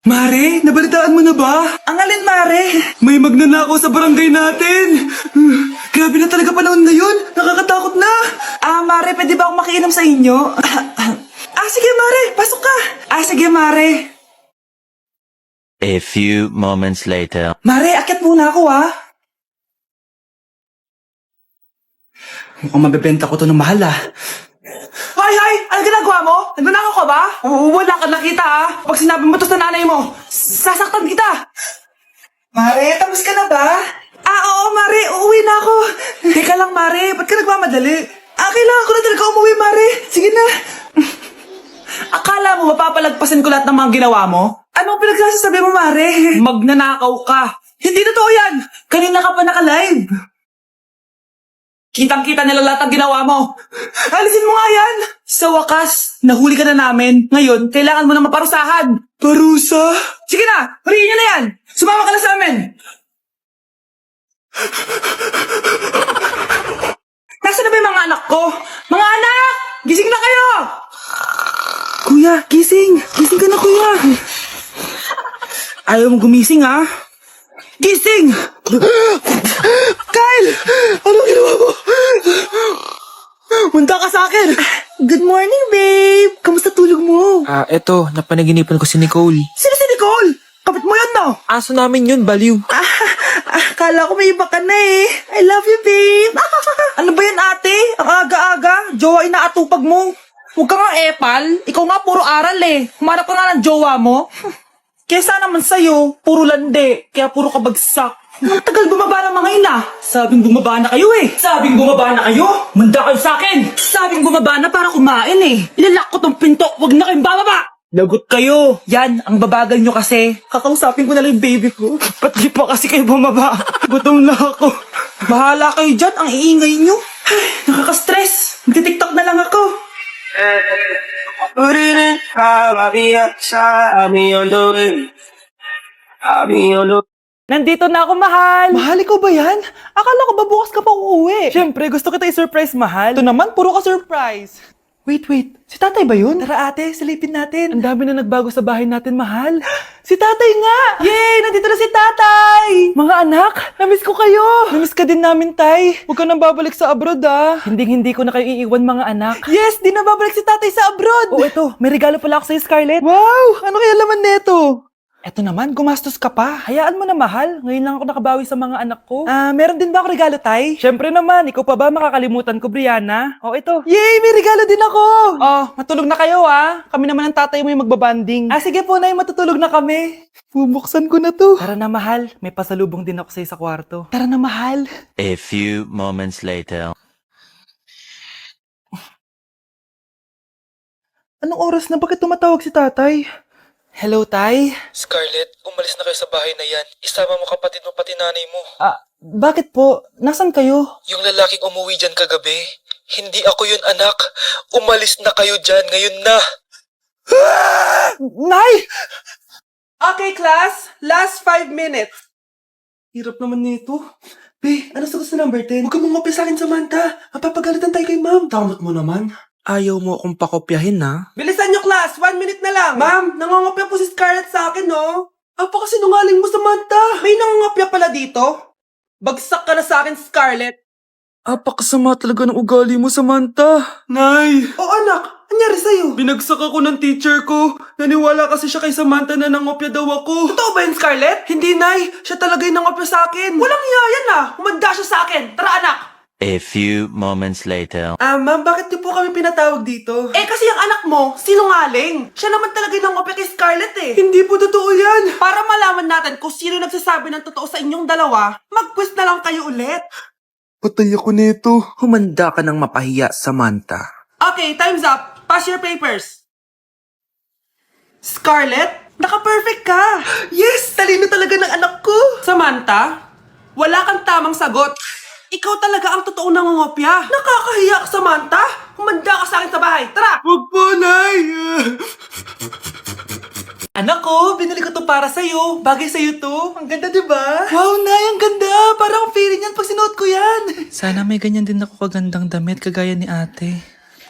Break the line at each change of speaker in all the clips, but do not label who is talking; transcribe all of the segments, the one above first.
Mare, nabalitaan mo na ba?
Ang alin, Mare?
May magnanakaw sa barangay natin. Grabe na talaga panahon ngayon. Nakakatakot na.
Mare, pwede ba akong makiinom sa inyo? Sige, Mare. Pasok ka. Sige, Mare.
A few moments later.
Mare, akyat muna ako,
Mukhang mabebenta ko to ng mahal
Hoy! Ano ginagawa mo? Nagnanakaw ka ba? Wala ka nakita, Pag sinabi mo to sa nanay mo, sasaktan kita. Mare, tapos ka na ba? Oo, Mare. Uuwi na ako. Teka lang, Mare. Ba't ka nagmamadali? Kailangan ko na talaga umuwi, Mare. Sige na. Akala mo mapapalagpasan ko lahat ng mga ginawa mo? Anong pinagsasabi mo, Mare? Magnanakaw ka. Hindi totoo yan. Kanina ka pa naka-live. Kitang-kita nila lahat ng ginawa mo. Alisin mo nga yan. Sa wakas, nahuli ka na namin. Ngayon, kailangan mo na maparusahan.
Parusa?
Sige na, huriin niyo na yan. Sumama ka na sa amin. Nasaan na ba yung mga anak ko? Mga anak! Gising na kayo!
Kuya, gising. Gising ka na, kuya.
Ayaw mo gumising, Gising!
Kyle! Anong ginawa mo? Munda ka sa akin.
Good morning, babe! Kamusta tulog mo?
Eto, napanaginipan ko si Nicole.
Sino si Nicole? Kapit mo yun, no?
Aso namin yun, baliw.
Kala ko may iba ka na I love you, babe. Ano ba yan, ate? Ang aga-aga. Jowa inaatupag mo. Huwag ka nga epal. Ikaw nga puro aral Humarap ka nga ng jowa mo. Kesa naman sa'yo, puro lande. Kaya puro kabagsak. Ang tagal bumaba ng mga ina. Sabing bumaba na kayo Sabing bumaba na kayo. Manda kayo sa akin. Sabing bumaba na para kumain Ilalak ko tong pinto. Huwag na kayong bababa. Lagot kayo. Yan, ang babagal nyo kasi. Kakausapin ko na lang yung baby ko. Ba't di pa kasi kayo bumaba? Gutom na ako. Bahala kayo dyan. Ang iingay nyo. Ay, nakaka-stress. Magti-tiktok na lang ako. Nandito na ako, mahal. Mahal, ikaw ba yan? Akala ko ba bukas ka pa uuwi? Siyempre, gusto kita i-surprise, mahal. Ito naman, puro ka surprise. Wait. Si tatay ba yun? Tara ate, silipin natin. Ang dami na nagbago sa bahay natin, mahal. Si tatay nga! Yay! Nandito na si tatay! Mga anak, namiss ko kayo. Namiss ka din namin, tay. Huwag ka nang babalik sa abroad, Hindi ko na kayo iiwan, mga anak. Yes! Di na babalik si tatay sa abroad! Oh, ito. May regalo pala ako sa'yo, Scarlett. Wow! Ano kaya laman neto? Eto naman, gumastos ka pa. Hayaan mo na, mahal. Ngayon lang ako nakabawi sa mga anak ko. Meron din ba ako regalo, tay? Siyempre naman, ikaw pa ba makakalimutan ko, Brianna? Oh, ito. Yay! May regalo din ako! Oh, matulog na kayo, Kami naman ang tatay mo yung magbabanding. Sige po, nay, matutulog na kami. Bubuksan ko na to. Tara na, mahal. May pasalubong din ako sa'yo sa kwarto. Tara na, mahal.
A few moments later.
Anong oras na? Bakit tumatawag si tatay? Hello, tay?
Scarlett, umalis na kayo sa bahay na yan. Isama mo kapatid mo pati nanay mo.
Bakit po? Nasaan kayo?
Yung lalaking umuwi dyan kagabi, hindi ako yun, anak. Umalis na kayo dyan, ngayon na.
Nay! Okay, class. Last 5 minutes. Hirap naman nito. Be, ano sagot sa number 10? Huwag ka mong ngopya sa akin, Samantha. Mapapagalitan tayo kay ma'am. Tamot mo naman.
Ayaw mo akong pakopyahin,
Bilisan nyo, class. 1 minute na lang. Ma'am, nangangopya po si Scarlett sa akin, no? Apakasinungaling mo, Samantha. May nangangopya pala dito? Bagsak ka na sa akin, Scarlett.
Apakasama talaga ng ugali mo, Samantha. Nay!
Oh, anak. Anyari sa'yo?
Binagsak ako ng teacher ko. Naniwala kasi siya kay Samantha na nangopya daw ako.
Totoo ba yun, Scarlett? Hindi, Nay. Siya talaga yung nangopya sa akin. Walang iya yan, Humanda siya sa akin. Tara, anak.
A few moments later.
Ma'am, bakit niyo po kami pinatawag dito? Kasi yung anak mo, sinungaling. Siya naman talaga yung nangopya kay Scarlett
Hindi po totoo yan.
Para malaman natin kung sino nagsasabi ng totoo sa inyong dalawa, mag-quiz na lang kayo ulit.
Patay ako nito.
Humanda ka ng mapahiya, Samantha.
Okay, time's up. Pass your papers. Scarlett, naka-perfect ka. Yes, talino talaga ng anak ko. Samantha, wala kang tamang sagot. Ikaw talaga ang totoong nangungopya. Nakakahiya ka, Samantha. Humanda ka sa akin sa bahay. Tara!
Huwag po, Nay.
Anak ko, binili ko to para sa'yo. Bagay sa'yo to. Ang ganda, diba? Wow, Nay, ang ganda. Parang feeling yan pag sinuot ko yan.
Sana may ganyan din ako kagandang damit kagaya ni ate.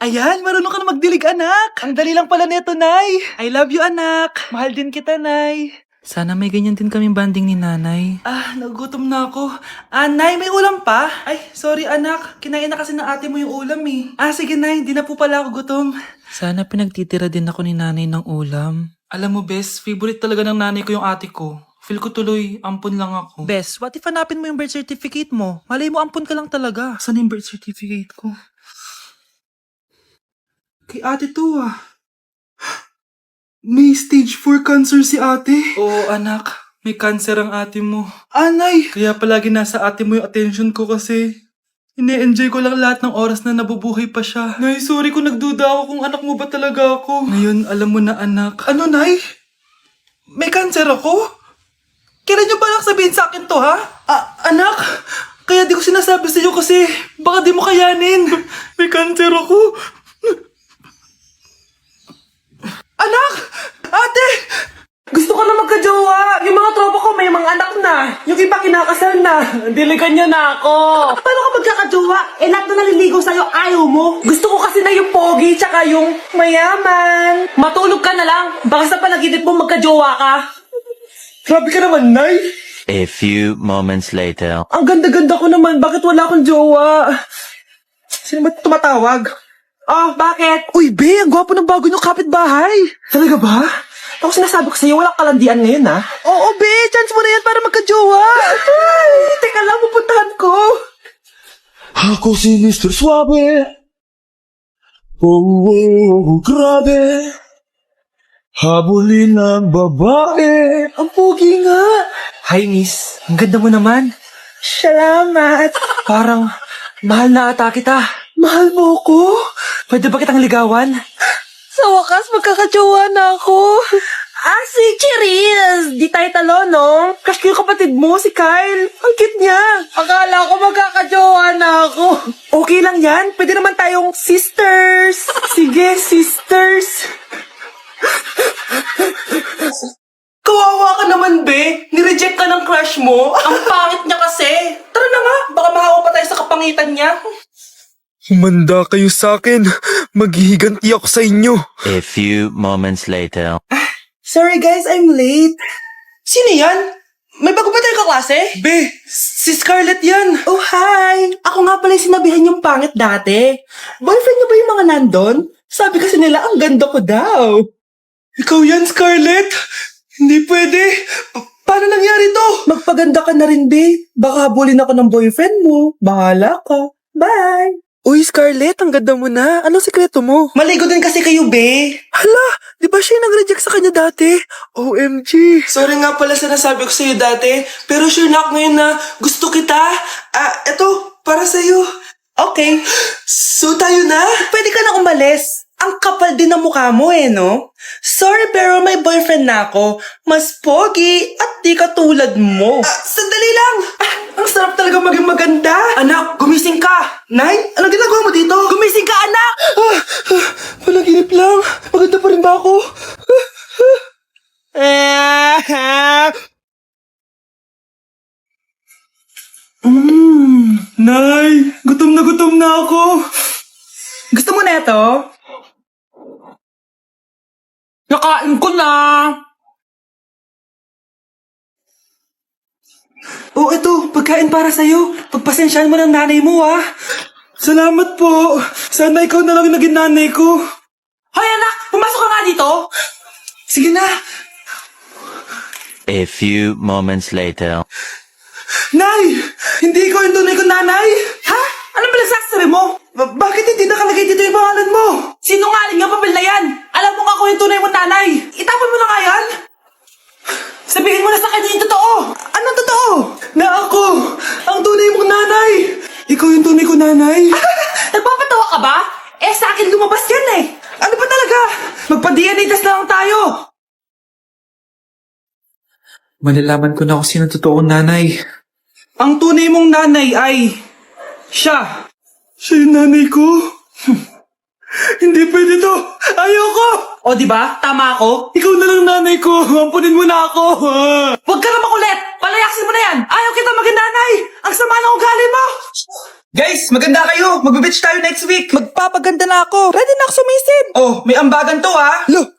Ayan, marunong ka na magdilig, anak. Ang dali lang pala nito, Nay. I love you, anak. Mahal din kita, Nay. Sana may ganyan din kaming banding ni Nanay. Nagugutom na ako. Nay, may ulam pa? Ay, sorry anak. Kinain na kasi ng ate mo yung ulam eh. Sige Nay, hindi na po pala ako gutom. Sana pinagtitira din ako ni Nanay ng ulam. Alam mo, Bes, favorite talaga ng nanay ko yung ate ko. Feel ko tuloy, ampun lang ako. Bes, what if hanapin mo yung birth certificate mo? Malay mo, ampun ka lang talaga. Saan yung birth certificate ko? Kay ate to May stage 4 cancer si ate. Oo, anak. May cancer ang ate mo. Anay! Kaya palagi nasa ate mo yung attention ko kasi ine-enjoy ko lang lahat ng oras na nabubuhay pa siya. Nay, sorry kung nagduda ako kung anak mo ba talaga ako. Ngayon, alam mo na anak. Ano, Nay? May cancer ako? Kailan niyo ba lang sabihin sa akin to, ha? Anak, kaya di ko sinasabi sa iyo kasi baka di mo kayanin. May cancer ako. Anak! Ate!
Gusto ko na magka-jowa. Yung mga tropa ko may mga anak na. Yung iba kinakasal na. Diligan niyo na ako. Paano ka magkaka-jowa? Lahat na naliligaw sa'yo, ayaw mo. Gusto ko kasi na yung pogi tsaka yung mayaman. Matulog ka na lang. Baka sa panaginip mo magka-jowa ka.
Grabe ka naman, Nay!
A few moments later.
Ang ganda-ganda ko naman. Bakit wala akong jowa? Sino ba tumatawag? Oh, bakit?
Uy, Be! Ang gwapo ng bago niyong kapitbahay!
Talaga ba? Ako sinasabi ko sa'yo, walang kalandian ngayon, ha?
Oo, Be! Chance mo na yan para magka-jowa!
Ay, teka lang, pupuntahan ko.
Ako si Mr. Suave. Oh, grabe. Habulin ng babae.
Ang pogi nga. Hi, miss. Ang ganda mo naman. Salamat. Parang mahal na ata kita. Mahal mo ko? Pwede ba kitang ligawan? Sa wakas, magkakajowa na ako. Si Cherise! Di tayo talo, no? Crush ko yung kapatid mo, si Kyle. Ang cute niya. Akala ko magkakajowa na ako. Okay lang yan. Pwede naman tayong sisters. Sige, sisters.
Kawawa ka naman, Be! Nireject ka ng crush mo! Ang pangit niya kasi! Tara na nga! Baka mahawa pa tayo sa kapangitan niya!
Humanda kayo sa akin. Maghihiganti ako sa inyo.
A few moments later.
Sorry guys, I'm late. Sino yan? May bago ba tayong kaklase? Be, si Scarlett yan.
Oh, hi! Ako nga pala yung sinabihan yung pangit dati. Boyfriend niyo ba yung mga nandun? Sabi kasi nila, ang ganda ko daw.
Ikaw yan, Scarlett? Hindi pwede. Paano nangyari to?
Magpaganda ka na rin, babe. Baka habulin ako ng boyfriend mo. Bahala ka. Bye!
Uy, Scarlett, ang ganda mo na. Anong sekreto mo? Maligo din kasi kayo, Be. Hala, di ba siya yung nag-reject sa kanya dati? OMG. Sorry nga pala sa nasabi ko sa'yo dati, pero sure na ako ngayon na gusto kita. Eto, para sa'yo. Okay. So tayo na? Pwede ka na umalis. Ang kapal din ng mukha mo no? Sorry pero may boyfriend na ako. Mas pogi at di katulad mo. Sandali lang! Ang sarap talaga maging maganda. Anak, gumising ka. Nay, anong ginagawa mo dito? Gumising ka, anak! Panaginip lang. Maganda pa rin ba ako? Nay, gutom na ako.
Gusto mo na ito? Nakain ko na!
Oh, ito, pagkain para sa'yo. Pagpasensyahan mo ng nanay mo, Salamat po. Sana ikaw na lang naging nanay ko.
Hoy anak! Pumasok ka nga dito!
Sige na.
A few moments later.
Nay! Hindi ikaw yung tunay kong nanay? Ha? Ano ba nagsasabi mo? Bakit hindi nakalagay dito yung pangalan mo?
Sinungaling yung papel na yan! Alam mo nga ako yung tunay mong nanay!
Itapon mo na nga yan?
Sabihin mo na sa kanya yung totoo!
Anong totoo? Na ako, ang tunay mong nanay. Ikaw yung tunay kong nanay?
Nagpapatawa ka ba? Sa akin lumabas yan
Ano ba talaga? Magpa-DNA test na lang tayo.
Malalaman ko na kung sino totoong nanay.
Ang tunay mong nanay ay siya.
Siya yung nanay ko. Hindi pwede to. Ayoko.
O diba? Tama ako?
Ikaw na lang nanay ko. Ampunin mo na ako.
Huwag ka na makulit! Palayasin mo na yan! Ayaw kita maging nanay! Ang sama ng ugali mo!
Guys, maganda kayo. Magbe-beach tayo next week.
Magpapaganda na ako. Ready na ako sumisid.
Oh, may ambagan to ah.
Lo,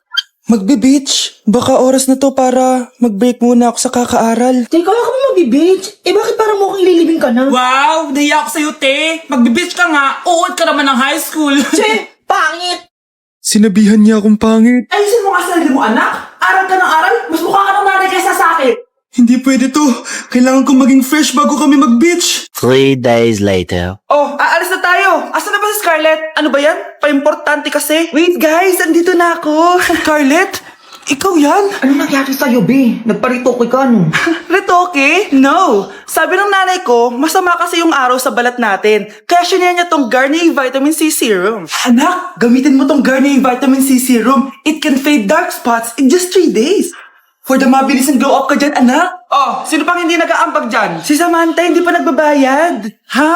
magbe-beach. Baka oras na to para mag-break muna ako sa kakaaral.
Teka, wala ka ba mag-beach? Eh bakit parang mukhang ililibing ka na?
Wow, nahiya ako sa'yo, te. Magbe-beach ka nga. Uod ka naman ng high school.
Che, pangit!
Sinabihan niya akong pangit.
Ayusin mo nga sarili mo, anak. Aral ka ng aral. Mas mukha ka ng nanay kaysa sa akin.
Hindi pwede to. Kailangan kong maging fresh bago kami mag-beach.
3 days later.
Oh, aalis na tayo. Asan na ba si Scarlett? Ano ba yan? Pa-importante kasi. Wait, guys. Andito na ako. Scarlett? Ikaw yan?
Ano nangyari sa'yo, be? Nagparitoke ka, no?
Retoke? No. Sabi ng nanay ko, masama kasi yung araw sa balat natin. Kaya sinaya niya tong Garnier Vitamin C Serum. Anak, gamitin mo tong Garnier Vitamin C Serum. It can fade dark spots in just 3 days. For the mabilis and glow up ka dyan, anak. Oh, sino pang hindi nag-aambag dyan? Si Samantha hindi pa nagbabayad. Ha?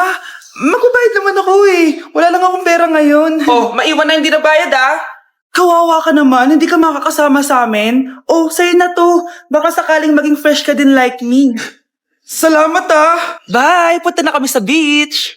Magbabayad naman ako eh. Wala lang akong pera ngayon. Oh, maiwan na hindi nabayad ah. Kawawa ka naman, hindi ka makakasama sa amin. Oh, sa'yo na to. Baka sakaling maging fresh ka din like me. Salamat ah. Bye, punta na kami sa beach.